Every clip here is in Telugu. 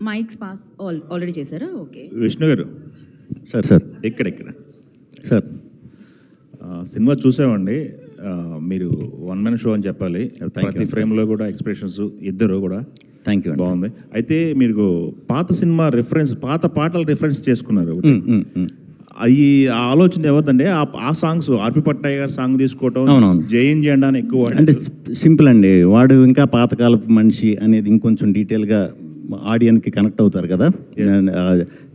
మైక్స్ పాస్ ఆల్రెడీ చేశారా? ఓకే. విష్ణు గారు సార్ ఇక్కడ సార్ సినిమా చూసామండి. మీరు వన్ మ్యాన్ షో అని చెప్పాలి. Thank you. ప్రతి ఫ్రేమ్లో కూడా ఎక్స్ప్రెషన్స్ ఇద్దరు కూడా థ్యాంక్ యూ. బాగుంది. అయితే మీరు పాత సినిమా రిఫరెన్స్, పాత పాటలు రిఫరెన్స్ చేసుకున్నారు. అవి ఆ ఆలోచన ఎవరిదండి? ఆ సాంగ్స్ ఆర్పి పట్నాయక్ గారి సాంగ్ తీసుకోవటం, అవునవును. జైన్ జెండా అని ఎక్కువ అంటే సింపుల్ అండి, వాడు ఇంకా పాతకాలపు మనిషి అనేది ఇంకొంచెం డీటెయిల్గా ఆడియన్కి కనెక్ట్ అవుతారు కదా.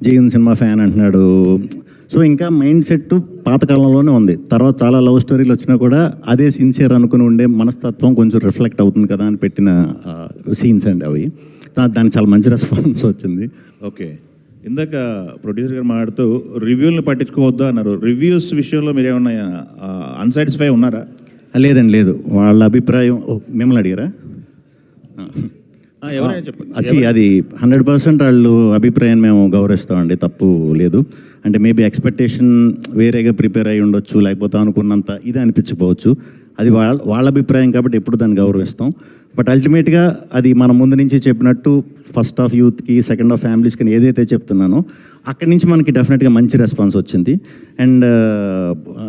జైన్ సినిమా ఫ్యాన్ అంటున్నాడు. సో ఇంకా మైండ్ సెట్ పాతకాలంలోనే ఉంది. తర్వాత చాలా లవ్ స్టోరీలు వచ్చినా కూడా అదే సిన్సియర్ అనుకుని ఉండే మనస్తత్వం కొంచెం రిఫ్లెక్ట్ అవుతుంది కదా అని పెట్టిన సీన్స్ అండి అవి. దానికి చాలా మంచి రెస్పాన్స్ వచ్చింది. ఓకే. ఇందాక ప్రొడ్యూసర్ గారు మాట్లాడుతూ రివ్యూలను పట్టించుకోవద్దు అన్నారు. రివ్యూస్ విషయంలో మీరు ఏమన్నా అన్సాటిస్ఫై ఉన్నారా? లేదండి, లేదు. వాళ్ళ అభిప్రాయం మిమ్మల్ని అడిగారా? ఎవరైనా చెప్పండి. అది 100% వాళ్ళు అభిప్రాయం మేము గౌరవిస్తామండి, తప్పు లేదు. అంటే మేబీ ఎక్స్పెక్టేషన్ వేరేగా ప్రిపేర్ అయ్యి ఉండొచ్చు, లేకపోతే అనుకున్నంత ఇది అనిపించకపోవచ్చు. అది వాళ్ళ అభిప్రాయం కాబట్టి ఎప్పుడు దాన్ని గౌరవిస్తాం. బట్ అల్టిమేట్గా అది మన ముందు నుంచి చెప్పినట్టు ఫస్ట్ హాఫ్ యూత్కి, సెకండ్ హాఫ్ ఫ్యామిలీస్కి ఏదైతే చెప్తున్నానో అక్కడి నుంచి మనకి డెఫినెట్గా మంచి రెస్పాన్స్ వచ్చింది. అండ్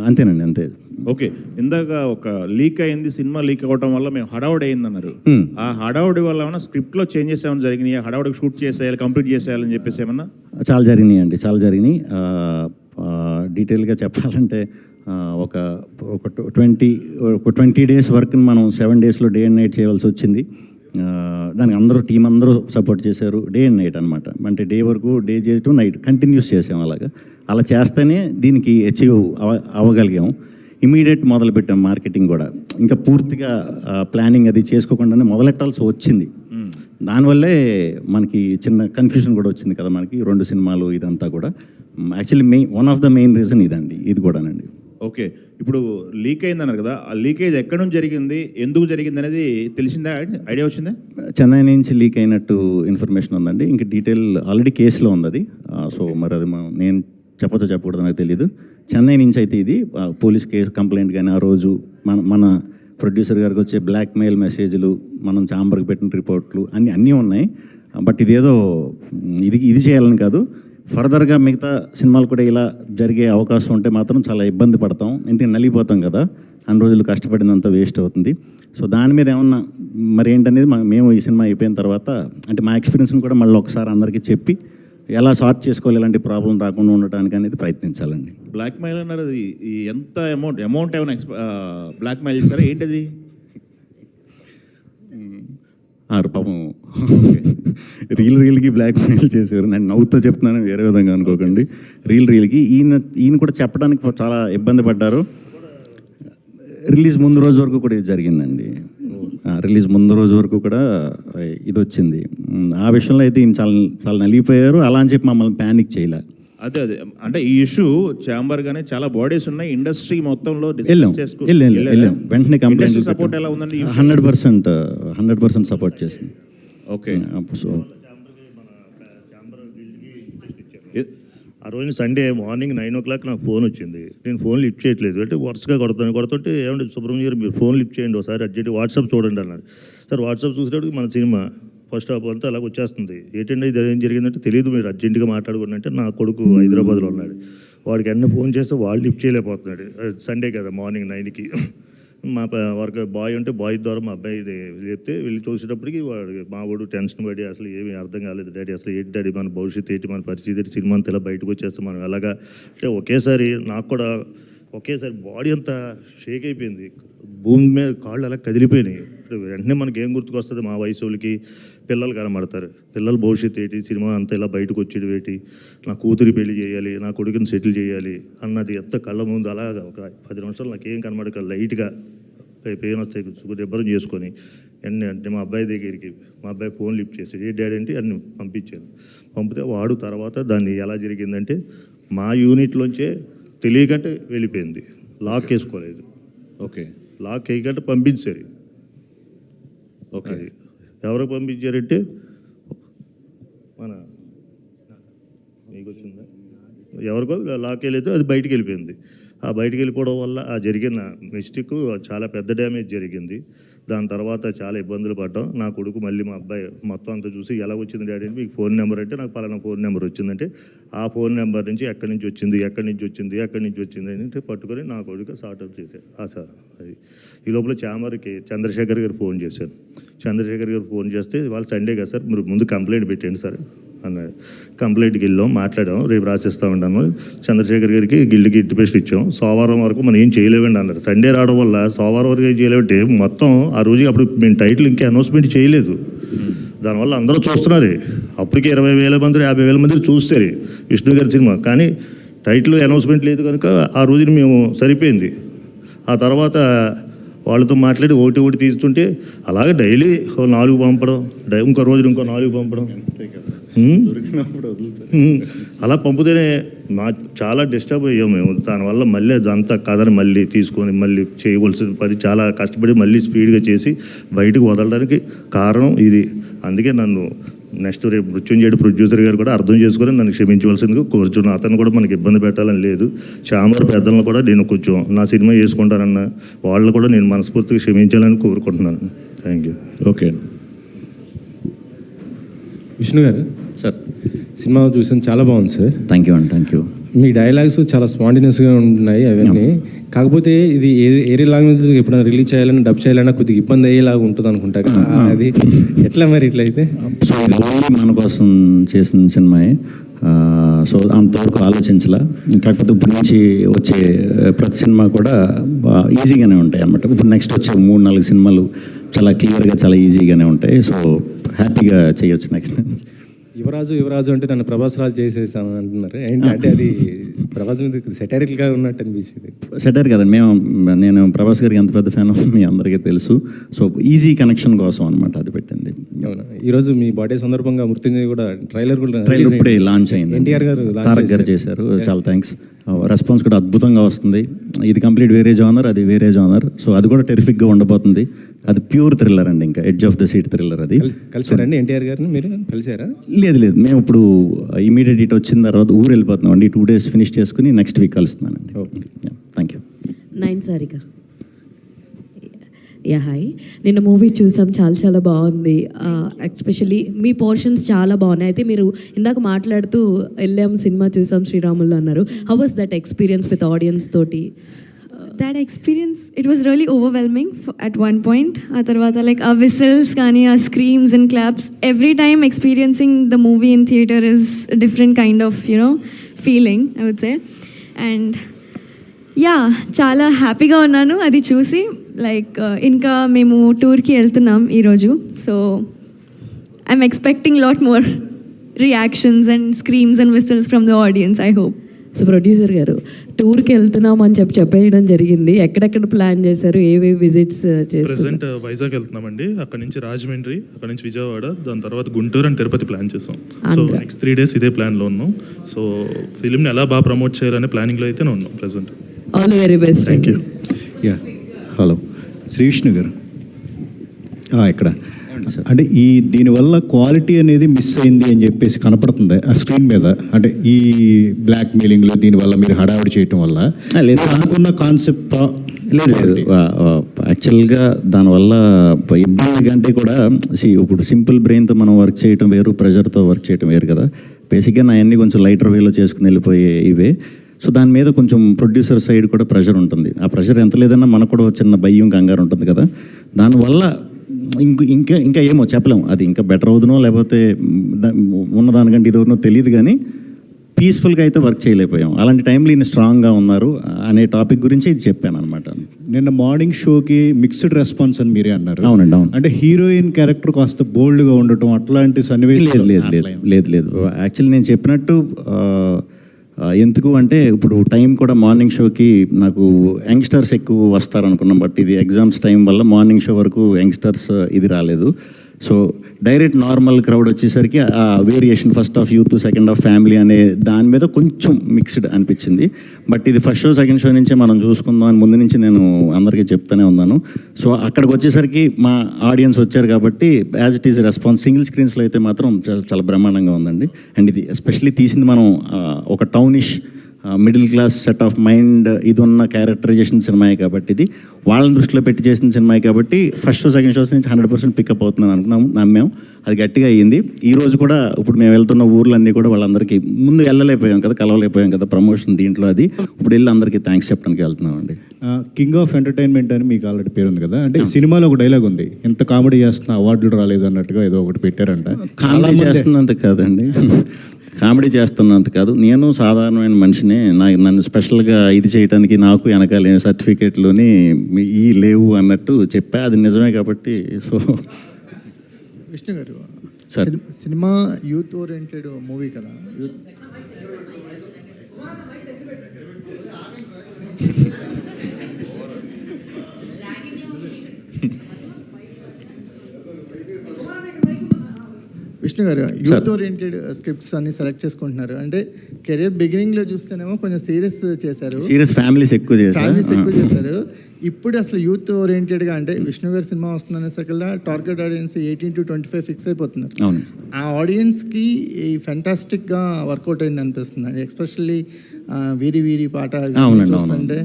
అంతేనండి, అంతే. ఓకే. ఇందాక ఒక లీక్ అయింది, సినిమా లీక్ అవ్వడం వల్ల మేము హడావుడి అయింది అన్నారు. ఆ హడావుడి వల్ల ఏమన్నా స్క్రిప్ట్లో చేంజెస్ ఏమైనా జరిగినాయి? హడావుడికి షూట్ చేసేయాలి, కంప్లీట్ చేసేయాలని చెప్పేసి ఏమన్నా? చాలా జరిగినాయి అండి, చాలా జరిగినాయి. డీటెయిల్గా చెప్పాలంటే ఒక 20 డేస్ వర్క్ని మనం 7 డేస్లో డే అండ్ నైట్ చేయవలసి వచ్చింది. దానికి టీం అందరూ సపోర్ట్ చేశారు. డే అండ్ నైట్ అనమాట. అంటే డే వరకు డే చేయటం, నైట్ కంటిన్యూస్ చేసాం. అలా చేస్తేనే దీనికి అచీవ్ అవ్వగలిగాం. ఇమీడియట్ మొదలుపెట్టాం మార్కెటింగ్ కూడా. ఇంకా పూర్తిగా ప్లానింగ్ అది చేసుకోకుండానే మొదలెట్టాల్సి వచ్చింది. దానివల్లే మనకి చిన్న కన్ఫ్యూజన్ కూడా వచ్చింది కదా మనకి, 2 సినిమాలు ఇదంతా కూడా. Actually one of the main reason ఇదండి, ఇది కూడానండి. ఓకే. ఇప్పుడు లీక్ అయిందన్నారు కదా, ఆ లీకేజ్ ఎక్కడి నుంచి జరిగింది, ఎందుకు జరిగింది అనేది తెలిసిందా? ఐడియా వచ్చిందా? చెన్నై నుంచి లీక్ అయినట్టు ఇన్ఫర్మేషన్ ఉందండి. ఇంకా డీటెయిల్ ఆల్రెడీ కేసులో ఉంది అది. సో మరి అది నేను చెప్పకూడదు, నాకు తెలియదు. చెన్నై నుంచి అయితే ఇది పోలీస్ కేసు కంప్లైంట్ కానీ, ఆ రోజు మన ప్రొడ్యూసర్ గారికి వచ్చే బ్లాక్మెయిల్ మెసేజ్లు, మనం ఛాంబర్కి పెట్టిన రిపోర్ట్లు అన్నీ ఉన్నాయి. బట్ ఇదేదో ఇది చేయాలని కాదు, ఫర్దర్గా మిగతా సినిమాలు కూడా ఇలా జరిగే అవకాశం ఉంటే మాత్రం చాలా ఇబ్బంది పడతాం. ఎందుకంటే నలిగిపోతాం కదా, అన్ని రోజులు కష్టపడినంత వేస్ట్ అవుతుంది. సో దాని మీద ఏమన్నా మరి ఏంటనేది మేము ఈ సినిమా అయిపోయిన తర్వాత, అంటే మా ఎక్స్పీరియన్స్ని కూడా మళ్ళీ ఒకసారి అందరికీ చెప్పి ఎలా సార్ట్ చేసుకోవాలి, ఇలాంటి ప్రాబ్లం రాకుండా ఉండటానికి అనేది ప్రయత్నించాలండి. బ్లాక్మెయిల్ అన్నారు, ఎంత అమౌంట్ ఏమైనా బ్లాక్మెయిల్ చేస్తారా ఏంటది? పాపం రీల్కి బ్లాక్మెయిల్ చేశారు. నేను నవ్వుతో చెప్తున్నాను, వేరే విధంగా అనుకోకండి. రీల్కి ఈయన కూడా చెప్పడానికి చాలా ఇబ్బంది పడ్డారు. రిలీజ్ ముందు రోజు వరకు కూడా ఇది జరిగిందండి. రిలీజ్ ముందు రోజు వరకు కూడా ఇది వచ్చింది. ఆ విషయంలో అయితే ఈయన చాలా నలిగిపోయారు. అలా అని చెప్పి మమ్మల్ని ప్యానిక్ చేయలే. అదే అంటే ఈ ఇష్యూ ఛాంబర్ గానే చాలా బాడీస్ ఉన్నాయి, ఇండస్ట్రీ మొత్తంలో వెళ్ళాం. వెంటనే కంప్లైంట్ సపోర్ట్ ఎలా ఉందండి? 100% సపోర్ట్ చేసింది. ఓకే. సో ఆ రోజు సండే మార్నింగ్ 9 o'clock నాకు ఫోన్ వచ్చింది. నేను ఫోన్ లిఫ్ట్ చేయట్లేదు. అంటే వరుసగా కొడుతుంటే ఏమంటే సుబ్రహ్మణ్యం గారు మీరు ఫోన్ లిఫ్ట్ చేయండి, ఒకసారి అర్జెంట్ వాట్సాప్ చూడండి అన్నారు. సార్ వాట్సాప్ చూసేటప్పుడు మన సినిమా ఫస్ట్ హాఫ్ అంతా అలాగ వచ్చేస్తుంది. ఏంటంటే ఇది ఏం జరిగిందంటే తెలియదు, మీరు అర్జెంటుగా మాట్లాడుకుని అంటే నా కొడుకు హైదరాబాద్లో ఉన్నాడు. వాడికి అన్నీ ఫోన్ చేస్తే వాళ్ళు లిఫ్ట్ చేయలేకపోతున్నాడు. సండే కదా మార్నింగ్ 9కి. మా వర్క్ బాయ్ ఉంటే బాయ్ ద్వారా మా అబ్బాయి చెప్తే వెళ్ళి చూసేటప్పటికి మా వాడు టెన్షన్ పడి అసలు ఏమీ అర్థం కాలేదు. డాడీ అసలు ఏంటి డాడీ, మన భవిష్యత్తు ఏంటి, మన పరిస్థితి ఏంటి, సినిమా అంతా ఇలా బయటకు వచ్చేస్తే మనం ఎలాగా అంటే ఒకేసారి నాకు కూడా ఒకేసారి బాడీ అంతా షేక్ అయిపోయింది. భూమి మీద కాళ్ళు అలా కదిలిపోయినాయి. వెంటనే మనకి ఏం గుర్తుకొస్తుంది, మా వయసు వాళ్ళకి పిల్లలు కనబడతారు. పిల్లల భవిష్యత్తు ఏంటి, సినిమా అంతా ఇలా బయటకు వచ్చేది ఏంటి, నా కూతురి పెళ్లి చేయాలి, నా కొడుకుని సెటిల్ చేయాలి అన్నది ఎంత కళ్ళ ముందు అలాగా ఒక 10 నిమిషాలు నాకేం కనబడక లైట్గా పెయిన్ వస్తాయి దెబ్బరం చేసుకొని అంటే మా అబ్బాయి దగ్గరికి మా అబ్బాయి ఫోన్ లిఫ్ట్ చేసి ఏ డాడీ అంటే అన్ని పంపించాను. పంపితే వాడు తర్వాత దాన్ని ఎలా జరిగిందంటే మా యూనిట్లోంచే తెలియకంటే వెళ్ళిపోయింది, లాక్ వేసుకోలేదు. ఓకే. లాక్ వేయకంటే పంపించారు. ఓకే. ఎవరికి పంపించారంటే మన మీకు వచ్చిందా ఎవరికో లాక్ వెళ్ళితే అది బయటికి వెళ్ళిపోయింది. ఆ బయటికి వెళ్ళిపోవడం వల్ల ఆ జరిగిన మిస్టేక్ చాలా పెద్ద డ్యామేజ్ జరిగింది. దాని తర్వాత చాలా ఇబ్బందులు పడ్డాం. నా కొడుకు మళ్ళీ మా అబ్బాయి మొత్తం అంతా చూసి ఎలా వచ్చింది డాడీ అంటే, మీకు ఫోన్ నెంబర్ అంటే నాకు పలానా ఫోన్ నెంబర్ వచ్చిందంటే, ఆ ఫోన్ నెంబర్ నుంచి ఎక్కడి నుంచి వచ్చింది అంటే పట్టుకొని నా కొడుకు సార్ట్అవుట్ చేశారు. సార్ అది ఈ లోపల చామర్కి చంద్రశేఖర్ గారు ఫోన్ చేశారు. చంద్రశేఖర్ గారు ఫోన్ చేస్తే వాళ్ళు సండే కదా సార్, మీరు ముందు కంప్లైంట్ పెట్టండి సార్ అన్నారు. కంప్లైంట్కి వెళ్ళాం, మాట్లాడాం, రేపు రాసిస్తూ ఉంటాను. చంద్రశేఖర్ గారికి గిల్డ్కి ఇట్టిపేస్ట్ ఇచ్చాం. సోమవారం వరకు మనం ఏం చేయలేవండి అన్నారు. సండే రావడం వల్ల సోమవారం వరకు ఏం చేయలేవంటే మొత్తం ఆ రోజు అప్పుడు మేము టైటిల్ ఇంకా అనౌన్స్మెంట్ చేయలేదు. దానివల్ల అందరూ చూస్తున్నారు. అప్పటికే 20,000 మంది 50,000 మంది చూస్తారు విష్ణు గారి సినిమా. కానీ టైటిల్ అనౌన్స్మెంట్ లేదు కనుక ఆ రోజున మేము సరిపోయింది. ఆ తర్వాత వాళ్ళతో మాట్లాడి ఒకటి తీస్తుంటే అలాగే డైలీ 4 పంపడం, ఇంకో రోజు ఇంకో 4 పంపడం, అలా పంపుతేనే చాలా డిస్టర్బ్ అయ్యాం మేము. దానివల్ల మళ్ళీ అదంతా కథని మళ్ళీ తీసుకొని మళ్ళీ చేయవలసిన పని చాలా కష్టపడి మళ్ళీ స్పీడ్గా చేసి బయటకు వదలడానికి కారణం ఇది. అందుకే నన్ను నెక్స్ట్ రేపు మృత్యుంజయుడు ప్రొడ్యూసర్ గారు కూడా అర్థం చేసుకొని నన్ను క్షమించవలసిందిగా కోరుచున్నాను. అతను కూడా మనకి ఇబ్బంది పెట్టాలని లేదు. చామర్ పెద్దలను కూడా నేను కొంచెం నా సినిమా చేసుకుంటానన్న వాళ్ళు కూడా నేను మనస్ఫూర్తిగా క్షమించాలని కోరుకుంటున్నాను. Thank you. ఓకే విష్ణు గారు సార్, సినిమా చూసాను, చాలా బాగుంది సార్. థ్యాంక్ యూ అండి, థ్యాంక్ యూ. మీ డైలాగ్స్ చాలా స్పాంటినియస్గా ఉన్నాయి అవన్నీ. కాకపోతే ఇది ఏరే లాంగ్వేజ్ ఎప్పుడైనా రిలీజ్ చేయాలన్నా డబ్ చేయాలన్నా కొద్దిగా ఇబ్బంది అయ్యేలాగా ఉంటుంది అనుకుంటా కదా, అది ఎట్లా మరి ఇట్లా అయితే? సో ఇది ఓన్లీ మన కోసం చేసిన సినిమాయే. సో అంతవరకు ఆలోచించలా. కాకపోతే ఇప్పుడు నుంచి వచ్చే ప్రతి సినిమా కూడా ఈజీగానే ఉంటాయి అన్నమాట. ఇప్పుడు నెక్స్ట్ వచ్చే 3-4 సినిమాలు చాలా క్లియర్గా చాలా ఈజీగానే ఉంటాయి. సో హ్యాపీగా చేయొచ్చు నెక్స్ట్. యువరాజు అంటే నన్ను ప్రభాస్ రాజు చేసేసాను అంటున్నారు. ఏంటి అంటే అది ప్రభాస్ మీద సెటైరికల్గా ఉన్నట్టు అనిపించింది. సెటైర్ కదండి. నేను ప్రభాస్ గారికి ఎంత పెద్ద ఫ్యాన్ మీ అందరికీ తెలుసు. సో ఈజీ కనెక్షన్ కోసం అనమాట అది పెట్టింది. అవునా? ఈరోజు మీ బర్త్డే సందర్భంగా మృత్యుంజయ్ కూడా ట్రైలర్ ఇప్పుడే లాంచ్ అయింది. ఎన్టీఆర్ గారు తారక్ గారు చేశారు. చాలా థ్యాంక్స్. రెస్పాన్స్ కూడా అద్భుతంగా వస్తుంది. ఇది కంప్లీట్ వేరే జానర్, అది వేరే జానర్. సో అది కూడా టెరిఫిక్గా ఉండబోతుంది. అది ప్యూర్ థ్రిల్లర్ అండి, ఇంకా edge of the seat thriller. అది కలిసారండి ఎన్టీఆర్ గారిని? మీరు కలిసారా? లేదు, మేము ఇప్పుడు ఇమీడియట్ ఇటు వచ్చిన తర్వాత ఊరు వెళ్ళిపోతున్నాం అండి. 2 days ఫినిష్ చేసుకుని నెక్స్ట్ వీక్ కలుస్తున్నానండి. Thank you. 9 Sarika. Yeah hi, నిన్న మూవీ చూసాం, చాలా బాగుంది. ఎస్పెషల్లీ మీ పోర్షన్స్ చాలా బాగున్నాయి. అయితే మీరు ఇందాక మాట్లాడుతూ వెళ్ళాం సినిమా చూసాం శ్రీరాములు అన్నారు. How was that experience with audience తోటి? That experience, it was really overwhelming at one point. ఆ తర్వాత like our whistles కానీ our screams and claps, every time experiencing the movie in theater is a different kind of feeling, I would say. And yeah, చాలా హ్యాపీగా ఉన్నాను అది చూసి. లైక్ ఇంకా మేము టూర్కి వెళ్తున్నాం ఈరోజు. So I'm expecting lot more reactions and స్క్రీమ్స్ and whistles from the audience, I hope. So producer గారు, టూర్కి వెళ్తున్నాం అని చెప్పేయడం జరిగింది. ఎక్కడెక్కడ ప్లాన్ చేశారు? ఏవే విజిట్స్ చేస్తారు? ప్రెసెంట్ వైజాగ్ వెళ్తున్నామండి. అక్కడ నుంచి రాజమండ్రి, అక్కడ నుంచి విజయవాడ, దాని తర్వాత గుంటూరు అండ్ తిరుపతి ప్లాన్ చేసాం. సో నెక్స్ట్ 3 days ఇదే ప్లాన్లో ఉన్నాం. సో ఫిలింని ఎలా బాగా ప్రమోట్ చేయాలనే ప్లానింగ్లో అయితే ఉన్నాం present. All the very best. Thank you. Yeah, hello Shri Vishnu గారు. ఇక్కడ అంటే దీనివల్ల క్వాలిటీ అనేది మిస్ అయింది అని చెప్పేసి కనపడుతుంది ఆ స్క్రీన్ మీద. అంటే ఈ బ్లాక్ మెయిలింగ్లో దీనివల్ల మీరు హడావిడి చేయటం వల్ల లేదు అనుకున్న కాన్సెప్ట్ లేదు. యాక్చువల్గా దానివల్ల ఇబ్బంది కంటే కూడా ఇప్పుడు సింపుల్ బ్రెయిన్తో మనం వర్క్ చేయటం వేరు, ప్రెషర్తో వర్క్ చేయటం వేరు కదా. బేసిక్గా నా అన్నీ కొంచెం లైటర్ వేలో చేసుకుని వెళ్ళిపోయే ఇవే. సో దాని మీద కొంచెం ప్రొడ్యూసర్ సైడ్ కూడా ప్రెషర్ ఉంటుంది. ఆ ప్రెషర్ ఎంత లేదన్నా మనకు కూడా చిన్న భయం కంగారు ఉంటుంది కదా. దానివల్ల ఇంకా ఏమో చెప్పలేము. అది ఇంకా బెటర్ అవుతునో లేకపోతే ఉన్నదానికంటే ఇది అవుతునో తెలియదు, కానీ పీస్ఫుల్గా అయితే వర్క్ చేయలేకపోయాం. అలాంటి టైంలో ఈయన స్ట్రాంగ్గా ఉన్నారు అనే టాపిక్ గురించి ఇది చెప్పాను అనమాట. నిన్న మార్నింగ్ షోకి మిక్స్డ్ రెస్పాన్స్ అని మీరే అన్నారు. అవునండి, అవును. అంటే హీరోయిన్ క్యారెక్టర్ కాస్త బోల్డ్గా ఉండటం అట్లాంటి సన్నివేశం లేదు. యాక్చువల్లీ నేను చెప్పినట్టు ఎందుకు అంటే ఇప్పుడు టైం కూడా మార్నింగ్ షోకి నాకు యంగ్స్టర్స్ ఎక్కువ వస్తారనుకున్నాం. బట్ ఇది ఎగ్జామ్స్ టైం వల్ల మార్నింగ్ షో వరకు యంగ్స్టర్స్ ఇది రాలేదు. సో డైరెక్ట్ నార్మల్ క్రౌడ్ వచ్చేసరికి ఆ variation first half youth, second half family అనే దాని మీద కొంచెం మిక్స్డ్ అనిపించింది. బట్ ఇది ఫస్ట్ షో సెకండ్ షో నుంచే మనం చూసుకుందాం అని ముందు నుంచి నేను అందరికీ చెప్తూనే ఉన్నాను. సో అక్కడికి వచ్చేసరికి మా ఆడియన్స్ వచ్చారు కాబట్టి as it is response single స్క్రీన్స్లో అయితే మాత్రం చాలా చాలా బ్రహ్మాండంగా ఉందండి. అండ్ ఇది ఎస్పెషల్లీ తీసింది మనం ఒక townish middle class set of mind ఇది ఉన్న క్యారెక్టరైజేషన్ సినిమాయే కాబట్టి ఇది వాళ్ళని దృష్టిలో పెట్టి చేసిన సినిమాయే కాబట్టి ఫస్ట్ షో సెకండ్ షోస్ నుంచి 100% పికప్ అవుతుందని అనుకున్నాం, నమ్మాం. అది గట్టిగా అయ్యింది. ఈ రోజు కూడా ఇప్పుడు మేము వెళ్తున్న ఊర్లన్నీ కూడా వాళ్ళందరికీ ముందు వెళ్ళలేకపోయాం కదా, కలవలేకపోయాం కదా ప్రమోషన్ దీంట్లో, అది ఇప్పుడు వెళ్ళి అందరికీ థ్యాంక్స్ చెప్పడానికి వెళ్తున్నామండి. కింగ్ ఆఫ్ ఎంటర్టైన్మెంట్ అని మీకు ఆల్రెడీ పేరు ఉంది కదా, అంటే సినిమాలో ఒక డైలాగ్ ఉంది, ఎంత కామెడీ చేస్తున్నా అవార్డులు రాలేదు అన్నట్టుగా ఏదో ఒకటి పెట్టారంట. కామెడీ చేస్తున్నంత కాదండి, కామెడీ చేస్తున్నంత కాదు, నేను సాధారణమైన మనిషిని. నన్ను స్పెషల్గా ఇది చేయడానికి నాకు వెనకాల సర్టిఫికేట్లోని ఈ లేవు అన్నట్టు చెప్పా. అది నిజమే కాబట్టి. సో విష్ణు గారు, sir cinema youth oriented movie కదా, యూత్ విష్ణు గారు యూత్ ఓరియంటెడ్ స్క్రిప్ట్స్ అన్ని సెలెక్ట్ చేసుకుంటున్నారు. అంటే కెరీర్ బిగినింగ్లో చూస్తేనేమో కొంచెం సీరియస్ చేశారు, సీరియస్ ఫ్యామిలీస్ ఎక్కువ చేశారు. ఇప్పుడు అసలు యూత్ ఓరియంటెడ్గా అంటే విష్ణు గారి సినిమా వస్తుందనే సకల్లా టార్గెట్ ఆడియన్స్ 18 to 25 ఫిక్స్ అయిపోతున్నారు. ఆ ఆడియన్స్కి ఈ ఫెంటాస్టిక్గా వర్కౌట్ అయింది అనిపిస్తుంది. ఎస్పెషల్లీ వీరి వీరి పాట చూస్తుంటే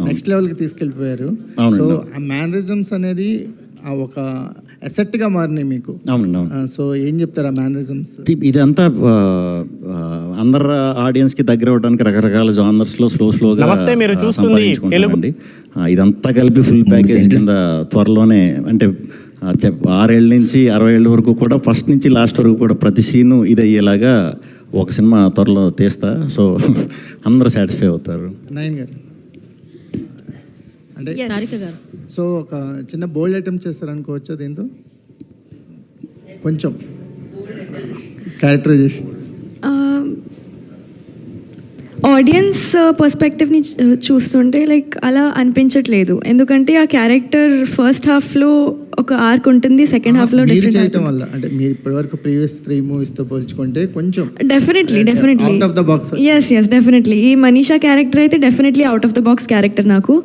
నెక్స్ట్ లెవెల్కి తీసుకెళ్ళిపోయారు. సో ఆ మేనరిజమ్స్ అనేది ఒక అసెట్గా మారినాయి మీకు. సో ఏం చెప్తారు ఆ మేనరిజమ్స్? ఇదంతా అందరు ఆడియన్స్కి దగ్గర అవడానికి రకరకాల జానర్స్లో స్లోగా సంపాదించుకుంటామండి. ఇదంతా కలిపి ఫుల్ ప్యాకేజ్ కింద త్వరలోనే, అంటే 6 ఏళ్ళ నుంచి 60 ఏళ్ళ వరకు కూడా ఫస్ట్ నుంచి లాస్ట్ వరకు కూడా ప్రతి సీను ఇది అయ్యేలాగా ఒక సినిమా త్వరలో తీస్తా. సో అందరూ సాటిస్ఫై అవుతారు. నయన్ గారు అంటే సో ఒక చిన్న బోల్డ్ అటెంప్ట్ చేస్తారనుకోవచ్చా దీంతో? కొంచెం క్యారెక్టరైజేషన్ ఆడియన్స్ పర్స్పెక్టివ్ని చూస్తుంటే లైక్ అలా అనిపించట్లేదు. ఎందుకంటే ఆ క్యారెక్టర్ ఫస్ట్ హాఫ్లో ఒక ఆర్క్ ఉంటుంది, సెకండ్ హాఫ్లో చేయటం వల్ల అంటే మీరు ఇప్పటివరకు ప్రీవియస్ 3 మూవీస్తో పోల్చుకుంటే కొంచెం definitely out of the box. Yes definitely ఈ మనీషా క్యారెక్టర్ అయితే definitely out of the box character నాకు.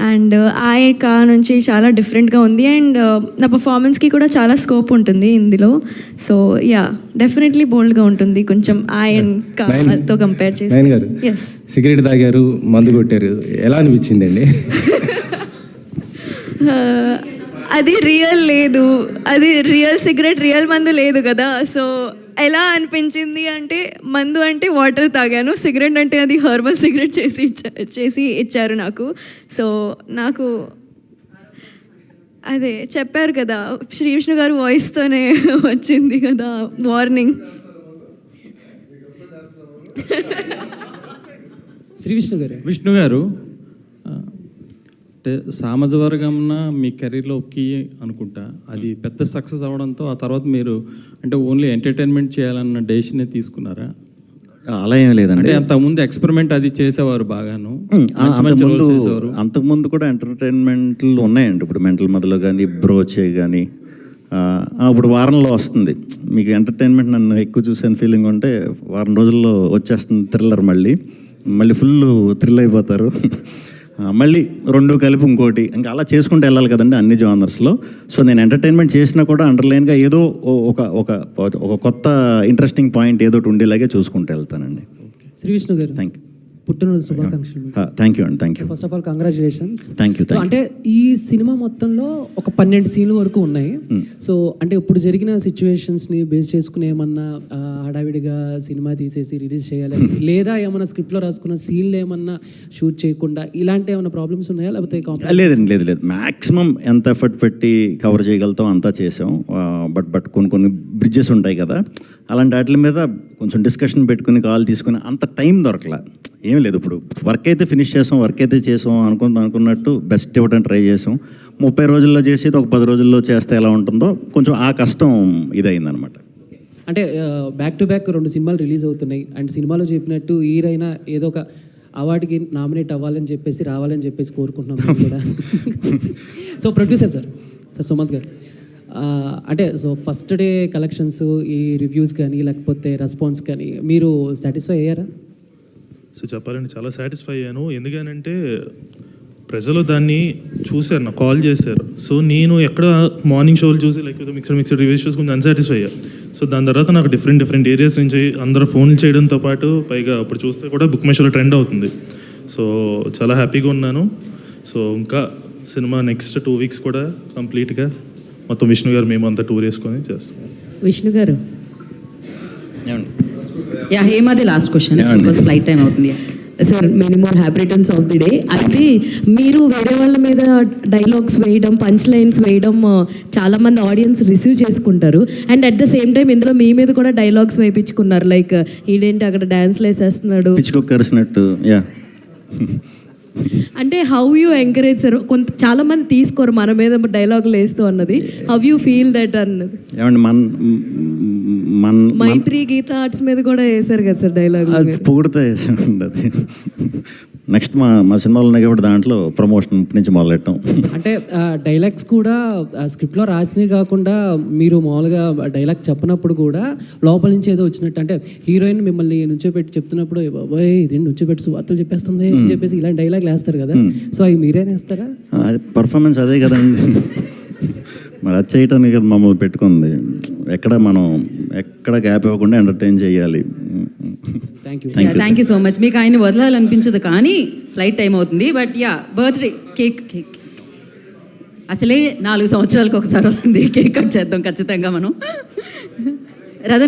అండ్ ఆయక నుంచి చాలా డిఫరెంట్గా ఉంది. అండ్ నా పర్ఫార్మెన్స్కి కూడా చాలా స్కోప్ ఉంటుంది ఇందులో. సో యా డెఫినెట్లీ బోల్డ్గా ఉంటుంది కొంచెం ఆయనతో కంపేర్ చేసి. సిగరెట్ తాగారు, మందు కొట్టారు, ఎలా అనిపించిందండి? అది రియల్ లేదు, అది రియల్ సిగరెట్ రియల్ మందు లేదు కదా. సో ఎలా అనిపించింది అంటే మందు అంటే వాటర్ తాగాను, సిగరెట్ అంటే అది హెర్బల్ సిగరెట్ చేసి ఇచ్చారు నాకు. సో నాకు అదే చెప్పారు కదా, శ్రీ విష్ణు గారు వాయిస్తోనే వచ్చింది కదా వార్నింగ్. విష్ణు గారు అంటే సామాజిక వర్గంన మీ కెరీర్లో ఒక్కి అనుకుంటా, అది పెద్ద సక్సెస్ అవడంతో ఆ తర్వాత మీరు అంటే ఓన్లీ ఎంటర్టైన్మెంట్ చేయాలన్న డెసిషన్ తీసుకున్నారా? అలా ఏం లేదండి, అంటే అంతకుముందు ఎక్స్పెరిమెంట్ అది చేసేవారు బాగాను. అంతకుముందు కూడా ఎంటర్టైన్మెంట్లు ఉన్నాయండి. ఇప్పుడు మెంటల్ మొదలు కానీ బ్రోచే కానీ ఇప్పుడు వారంలో వస్తుంది మీకు ఎంటర్టైన్మెంట్. నన్ను ఎక్కువ చూసాను ఫీలింగ్ ఉంటే వారం రోజుల్లో వచ్చేస్తుంది థ్రిల్లర్, మళ్ళీ ఫుల్ థ్రిల్ అయిపోతారు. మళ్ళీ 2 కలిపి ఇంకోటి, ఇంకా అలా చేసుకుంటూ వెళ్ళాలి కదండి అన్ని జానర్స్లో. సో నేను ఎంటర్టైన్మెంట్ చేసినా కూడా అండర్లైన్గా ఏదో ఒక కొత్త ఇంట్రెస్టింగ్ పాయింట్ ఏదో ఉండేలాగే చూసుకుంటూ వెళ్తానండి. శ్రీ విష్ణు గారు, థ్యాంక్ యూ. పుట్టినరోజు శుభాకాంక్షలు. థ్యాంక్ యూ అండి, thank you. First of all congratulations. Thank you. అంటే ఈ సినిమా మొత్తంలో ఒక 12 సీన్ల వరకు ఉన్నాయి. సో అంటే ఇప్పుడు జరిగిన సిచ్యువేషన్స్ని బేస్ చేసుకుని ఏమన్నా హడావిడిగా సినిమా తీసేసి రిలీజ్ చేయాలి, లేదా ఏమన్నా స్క్రిప్ట్లో రాసుకున్న సీన్లు ఏమన్నా షూట్ చేయకుండా ఇలాంటి ఏమైనా ప్రాబ్లమ్స్ ఉన్నాయా? లేకపోతే లేదండి, లేదు. మ్యాక్సిమం ఎంత ఎఫర్ట్ పెట్టి కవర్ చేయగలుగుతాం అంతా చేసాం. బట్ కొన్ని బ్రిడ్జెస్ ఉంటాయి కదా, అలాంటి వాటి మీద కొంచెం డిస్కషన్ పెట్టుకుని కాల్ తీసుకుని అంత టైం దొరకలా. ఏం లేదు, ఇప్పుడు వర్క్ అయితే ఫినిష్ చేసాం, వర్క్ అయితే చేసాం అనుకున్నట్టు బెస్ట్ ఇవ్వడానికి ట్రై చేసాం. 30 రోజుల్లో చేసేది ఒక 10 రోజుల్లో చేస్తే ఎలా ఉంటుందో కొంచెం ఆ కష్టం ఇదైందనమాట. అంటే బ్యాక్ టు బ్యాక్ 2 సినిమాలు రిలీజ్ అవుతున్నాయి. అండ్ సినిమాలో చెప్పినట్టు హీరోయినా ఏదో ఒక అవార్డుకి నామినేట్ అవ్వాలని చెప్పేసి రావాలని చెప్పేసి కోరుకుంటున్నాం కూడా. సో ప్రొడ్యూసర్ సార్ సుమంత్ గారు, అంటే సో ఫస్ట్ డే కలెక్షన్స్, ఈ రివ్యూస్ కానీ లేకపోతే రెస్పాన్స్ కానీ మీరు సాటిస్ఫై అయ్యారా? సో చెప్పాలంటే చాలా సాటిస్ఫై అయ్యాను. ఎందుకనంటే ప్రజలు దాన్ని చూశారు, నాకు కాల్ చేశారు. సో నేను ఎక్కడ మార్నింగ్ షోలు చూసి లేకపోతే మిక్సర్ రివ్యూస్ చూసి కొంచెం అన్సాటిస్ఫై అయ్యా. సో దాని తర్వాత నాకు డిఫరెంట్ ఏరియాస్ నుంచి అందరూ ఫోన్లు చేయడంతో పాటు పైగా ఇప్పుడు చూస్తే కూడా బుక్ మై షోలో ట్రెండ్ అవుతుంది. సో చాలా హ్యాపీగా ఉన్నాను. సో ఇంకా సినిమా నెక్స్ట్ 2 weeks కూడా కంప్లీట్గా మొత్తం విష్ణు గారు మేము అంతా టూర్ వేసుకొని చేస్తాం. విష్ణు గారు, హేమాది last question because flight time అవుతుంది. Sir many more happy returns of the day. అయితే మీరు వేరే వాళ్ళ మీద డైలాగ్స్ వేయడం, పంచ్ లైన్స్ వేయడం చాలా మంది ఆడియన్స్ రిసీవ్ చేసుకుంటారు. And at the same time ఇందులో మీ మీద కూడా డైలాగ్స్ వేయించుకున్నారు, లైక్ ఈడేంటి అక్కడ డాన్స్లు వేసేస్తున్నాడు, పిచ్చుకొక్కరిసినట్టు. యా, అంటే హౌ యూ ఎంకరేజ్ సార్? చాలా మంది తీసుకోరు మన మీద డైలాగులు వేస్తూ అన్నది. హౌ యూ ఫీల్ దట్ అన్నది? ఏమండి మైత్రి గీత ఆర్ట్స్ మీద కూడా వేశారు కదా సార్ డైలాగ్. అది పొగిడితే వేసామండి. అది నెక్స్ట్ మా సినిమాలు ఉన్నాయి కాబట్టి దాంట్లో ప్రమోషన్ నుంచి మొదలెట్టాం. అంటే డైలాగ్స్ కూడా స్క్రిప్ట్లో రాసినవి కాకుండా మీరు మామూలుగా డైలాగ్ చెప్పినప్పుడు కూడా లోపల నుంచి ఏదో వచ్చినట్టు, అంటే హీరోయిన్ మిమ్మల్ని నుంచోబెట్టి చెప్తున్నప్పుడు బాబాయ్ ఇది నుంచోబెట్టి వార్తలు చెప్పేస్తుంది అని చెప్పేసి ఇలాంటి డైలాగ్ వేస్తారు కదా, సో అవి మీరే వేస్తారా? అది పర్ఫార్మెన్స్ అదే కదండి. మరి అది చేయటానికి కదా మమ్మల్ని పెట్టుకుంది. ఎక్కడ గ్యాప్ ఇవ్వకుండా ఎంటర్టైన్ చేయాలి. Thank you so much. మీకు ఆయన వదలాలనిపించదు కానీ ఫ్లైట్ టైం అవుతుంది. బట్ బర్త్డే కేక్ అసలే 4 సంవత్సరాలకు ఒకసారి వస్తుంది. కేక్ కట్ చేద్దాం ఖచ్చితంగా మనం. రథన్